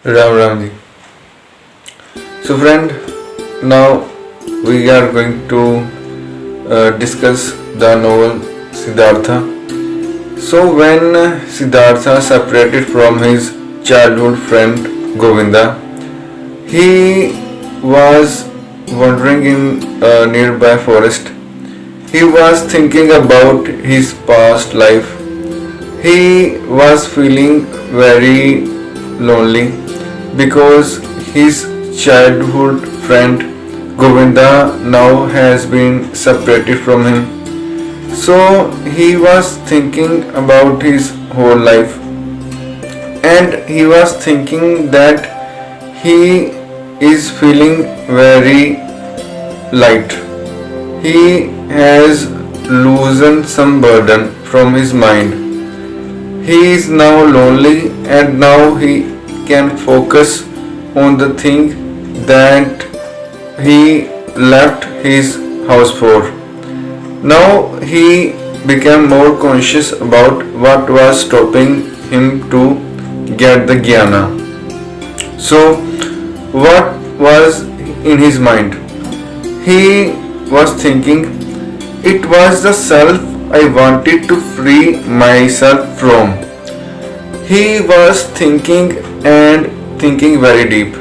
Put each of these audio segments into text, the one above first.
Ram Ramji. So, friend, now we are going to discuss the novel Siddhartha. So, when Siddhartha separated from his childhood friend Govinda, he was wandering in a nearby forest. He was thinking about his past life. He was feeling very lonely because his childhood friend Govinda now has been separated from him. So he was thinking about his whole life, and he was thinking that he is feeling very light. He has loosened some burden from his mind. He is now lonely and now he can focus on the thing that he left his house for. Now he became more conscious about what was stopping him to get the jnana. So, what was in his mind? He was thinking, it was the self I wanted to free myself from. He was thinking and thinking very deep.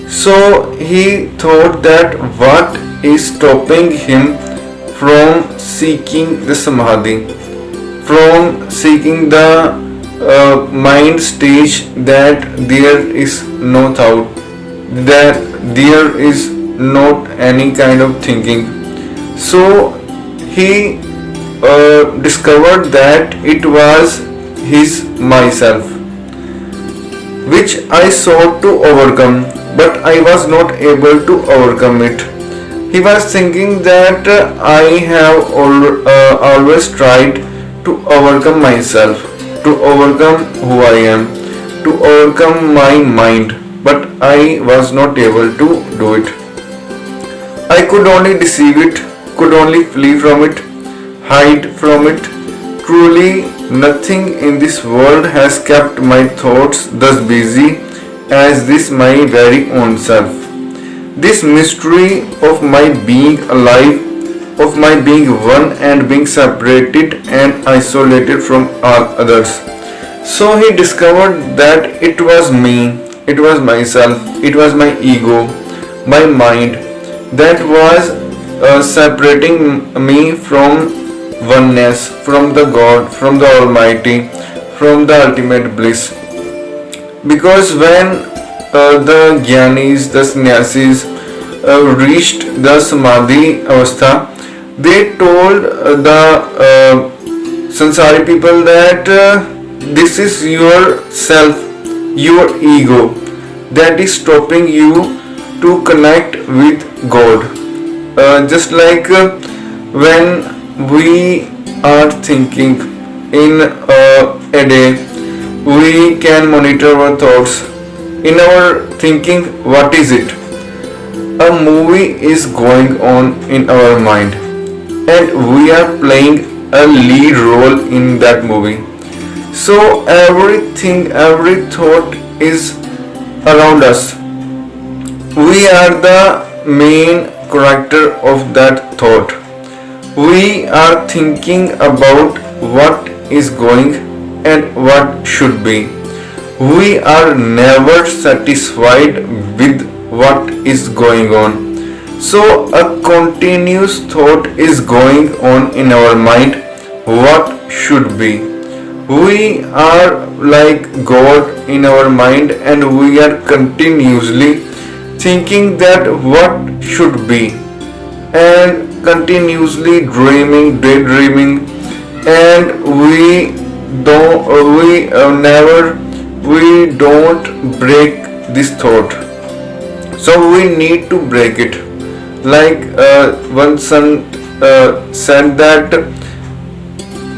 So he thought that what is stopping him from seeking the samadhi, from seeking the mind stage that there is no thought, that there is not any kind of thinking. So he discovered that it was his myself which I sought to overcome, but I was not able to overcome it. He was thinking that I have always tried to overcome myself, to overcome who I am, to overcome my mind, but I was not able to do it. I could only deceive it, could only flee from it, hide from it. Truly, nothing in this world has kept my thoughts thus busy as this my very own self. This mystery of my being alive, of my being one and being separated and isolated from all others. So he discovered that it was me, it was myself, it was my ego, my mind that was separating me from oneness, from the God, from the Almighty, from the ultimate bliss. Because when the Jnanis, the Sannyasis reached the Samadhi Avastha, they told the Sansari people that this is your self, your ego, that is stopping you to connect with God. Just like when we are thinking in a day, we can monitor our thoughts. In our thinking, what is it? A movie is going on in our mind, and we are playing a lead role in that movie. So everything, every thought is around us. We are the main character of that thought. We are thinking about what is going and what should be. We are never satisfied with what is going on. So a continuous thought is going on in our mind, what should be. We are like God in our mind and we are continuously thinking that what should be, and continuously dreaming, daydreaming, and we don't break this thought. So we need to break it. Like one son said that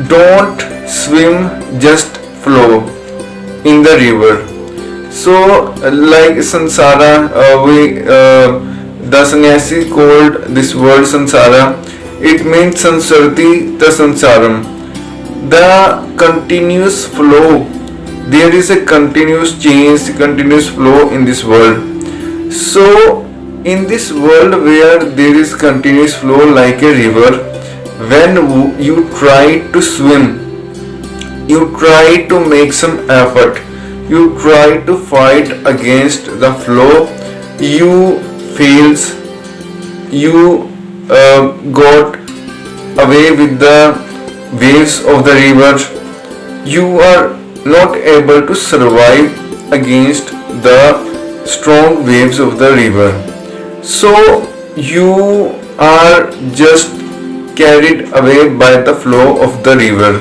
don't swim, just flow in the river. So like samsara, the sannyasi called this word sansara. It means sansarti ta sansaram, the continuous flow there is a continuous change, continuous flow in this world. So in this world where there is continuous flow like a river, when you try to swim, you try to make some effort, you try to fight against the flow, you fails, you got away with the waves of the river, you are not able to survive against the strong waves of the river. So you are just carried away by the flow of the river.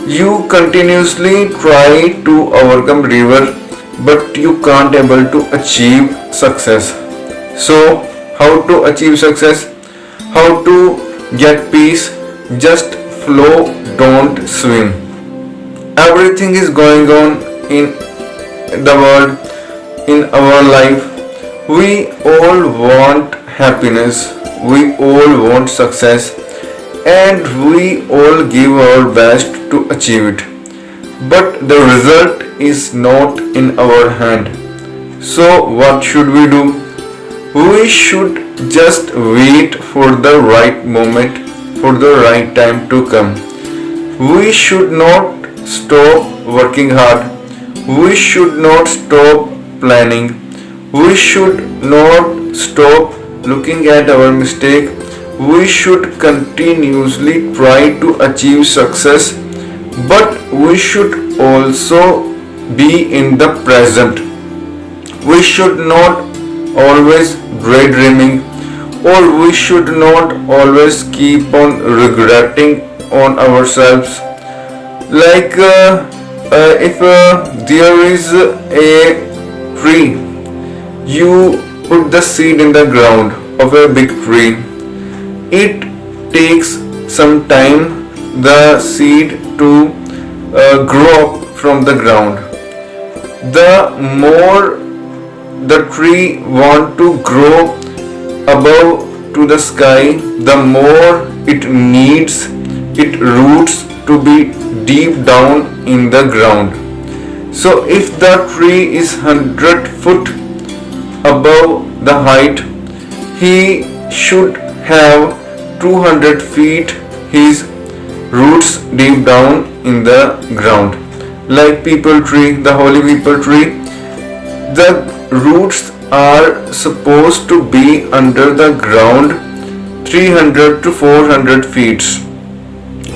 You continuously try to overcome river, but you can't able to achieve success. So how to achieve success? How to get peace? Just flow, don't swim. Everything is going on in the world, in our life. We all want happiness, we all want success, and we all give our best to achieve it. But the result is not in our hand. So what should we do? We should just wait for the right moment, for the right time to come. We should not stop working hard. We should not stop planning. We should not stop looking at our mistake. We should continuously try to achieve success, but we should also be in the present. We should not always daydreaming, or we should not always keep on regretting on ourselves. Like if there is a tree, you put the seed in the ground of a big tree. It takes some time the seed to grow up from the ground. The more the tree want to grow above to the sky, the more it needs its roots to be deep down in the ground. So if the tree is 100 feet above the height, he should have 200 feet his roots deep down in the ground. Like people tree, the holy people tree, the roots are supposed to be under the ground 300 to 400 feet.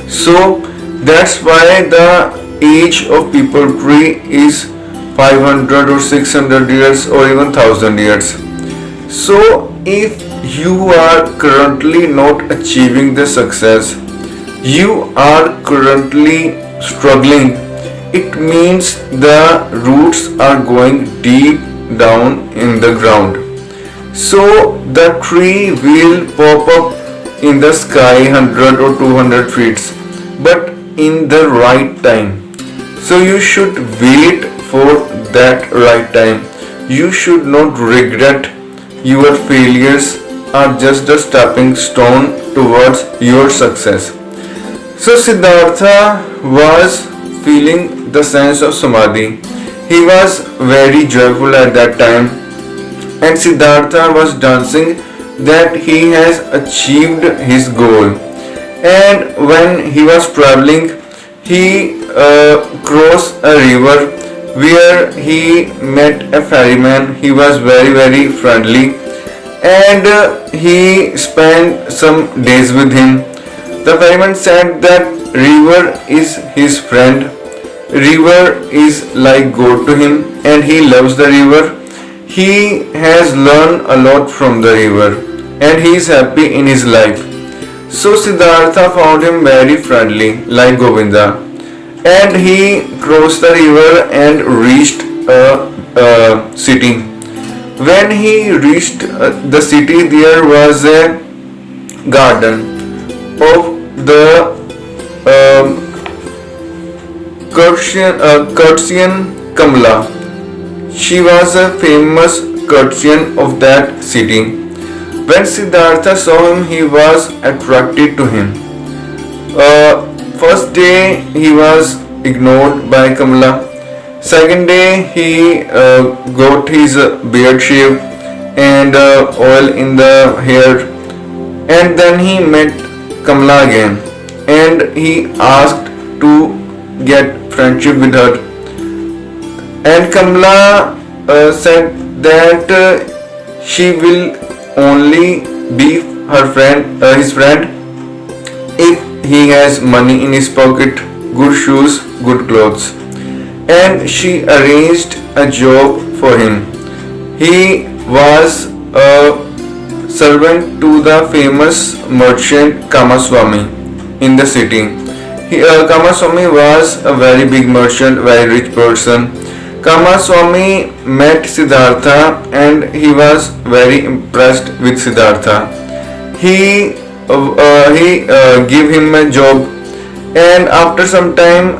So that's why the age of people tree is 500 or 600 years or even 1000 years. So if you are currently not achieving the success, you are currently struggling, it means the roots are going deep down in the ground. So the tree will pop up in the sky 100 or 200 feet, but in the right time. So you should wait for that right time. You should not regret. Your failures are just a stepping stone towards your success. So Siddhartha was feeling the sense of samadhi. He was very joyful at that time, and Siddhartha was dancing that he has achieved his goal. And when he was traveling, he crossed a river where he met a ferryman. He was very friendly, and he spent some days with him. The ferryman said that river is his friend. River is like God to him, and he loves the river. He has learned a lot from the river, and he is happy in his life. So Siddhartha found him very friendly, like Govinda, and he crossed the river and reached a city. When he reached the city, there was a garden of the courtesan Kamala. She was a famous courtesan of that city. When Siddhartha saw him, he was attracted to him. First day he was ignored by Kamala. Second day he got his beard shaved and oil in the hair, and then he met Kamala again and he asked to get friendship with her, and Kamala said that she will only be his friend, if he has money in his pocket, good shoes, good clothes. And she arranged a job for him. He was a servant to the famous merchant Kamaswamy in the city. Kamaswamy was a very big merchant, very rich person. Kamaswamy met Siddhartha and he was very impressed with Siddhartha. He gave him a job, and after some time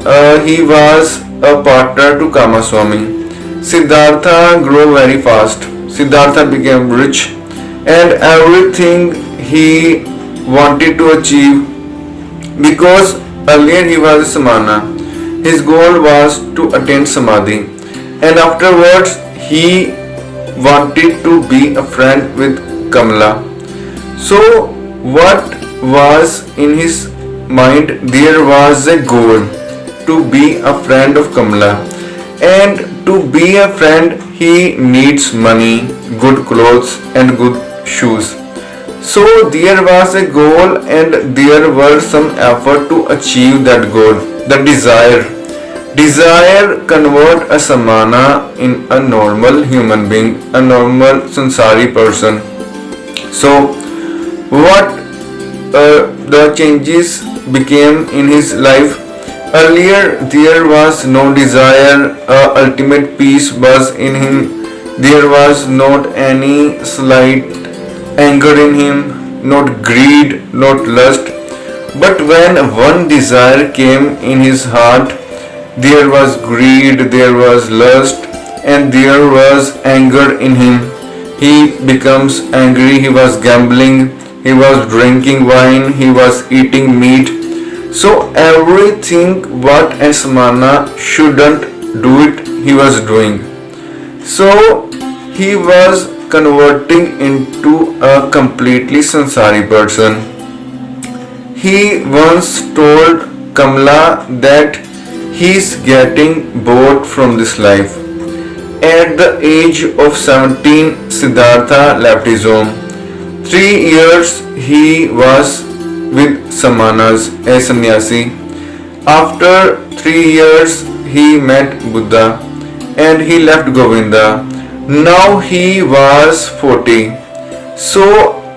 he was a partner to Kamaswamy. Siddhartha grew very fast. Siddhartha became rich, and everything he wanted to achieve, because earlier he was a samana. His goal was to attain samadhi, and afterwards he wanted to be a friend with Kamala. So, what was in his mind? There was a goal to be a friend of Kamala, and to be a friend he needs money, good clothes, and good shoes. So, there was a goal, and there were some effort to achieve that goal. The desire convert a samana in a normal human being, a normal sansari person. So, what the changes became in his life? Earlier there was no desire, ultimate peace was in him. There was not any slight anger in him, not greed, not lust. But when one desire came in his heart, there was greed, there was lust, and there was anger in him. He becomes angry, he was gambling, he was drinking wine, he was eating meat. So everything what a samana shouldn't do it, he was doing. So he was converting into a completely sansari person. He once told Kamala that he is getting bored from this life. At the age of 17, Siddhartha left his home. 3 years he was with Samanas as sannyasi. After 3 years he met Buddha and he left Govinda. Now he was 40. So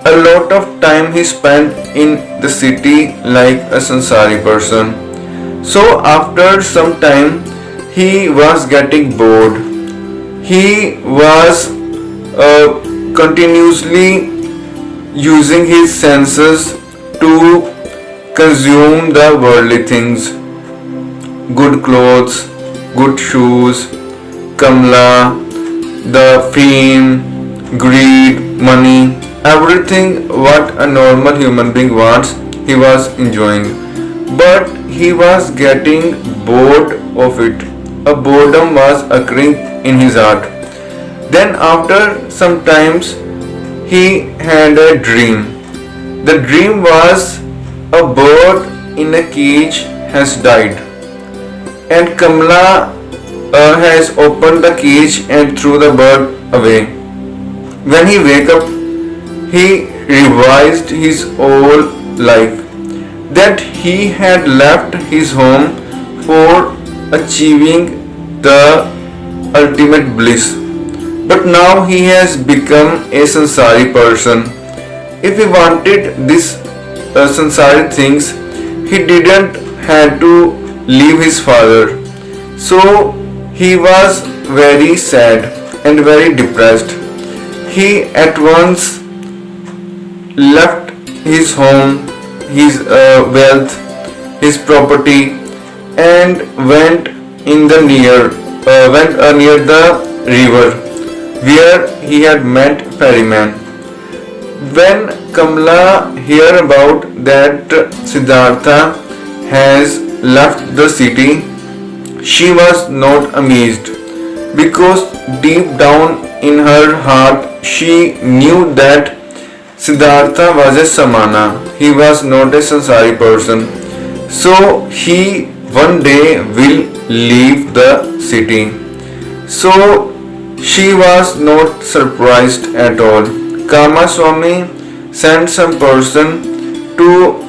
a lot of time he spent in the city like a sansari person. So after some time he was getting bored. He was continuously using his senses to consume the worldly things, good clothes, good shoes, Kamala, the fame, greed, money, everything what a normal human being wants, he was enjoying. But he was getting bored of it. A boredom was occurring in his heart. Then after some times he had a dream. The dream was a bird in a cage has died, and Kamala has opened the cage and threw the bird away. When he wake up, he revised his whole life, that he had left his home for achieving the ultimate bliss. But now he has become a sansari person. If he wanted this sansari things, he didn't have to leave his father. So he was very sad and very depressed. He at once left his home, his wealth, his property, and went near the river where he had met ferryman. When Kamala heard about that Siddhartha has left the city, She was not amazed because deep down in her heart she knew that Siddhartha was a Samana. He was not a Sansari person. So he one day will leave the city. So she was not surprised at all. Kamaswami sent some person to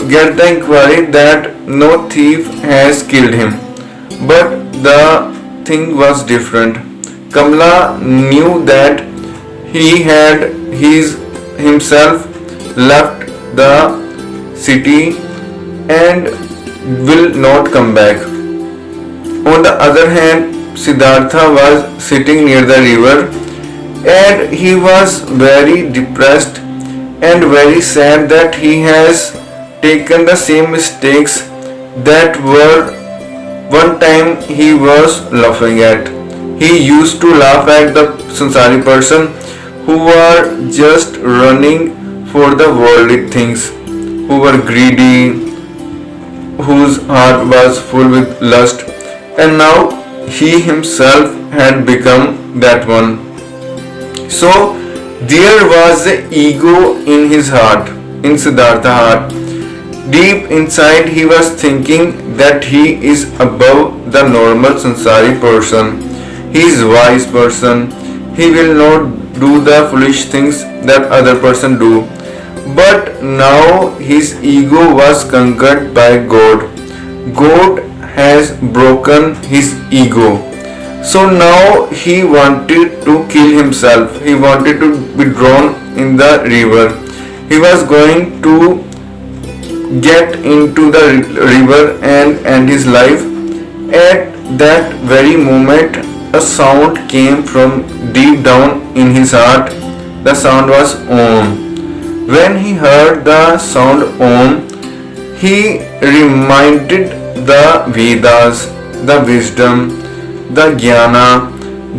get the inquiry that no thief has killed him. But the thing was different. Kamla knew that he had himself left the city and will not come back. On the other hand, Siddhartha was sitting near the river and he was very depressed and very sad that he has taken the same mistakes that were one time he was laughing at. He used to laugh at the Sansari person who were just running for the worldly things, who were greedy, whose heart was full with lust, and now he himself had become that one. So there was the ego in his heart, in Siddhartha's heart. Deep inside he was thinking that he is above the normal Sansari person. He is wise person. He will not do the foolish things that other person do. But now his ego was conquered by God. God has broken his ego. So now he wanted to kill himself. He wanted to be drawn in the river. He was going to get into the river and end his life. At that very moment, a sound came from deep down in his heart. The sound was Om. When he heard the sound Om, he reminded the Vedas, the wisdom, the Jnana,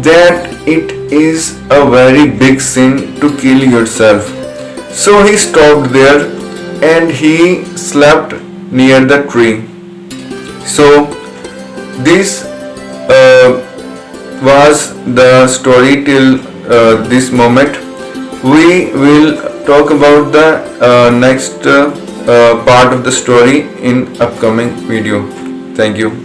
that it is a very big sin to kill yourself. So he stopped there and he slept near the tree. So this was the story till this moment. We will talk about the next part of the story in upcoming video. Thank you.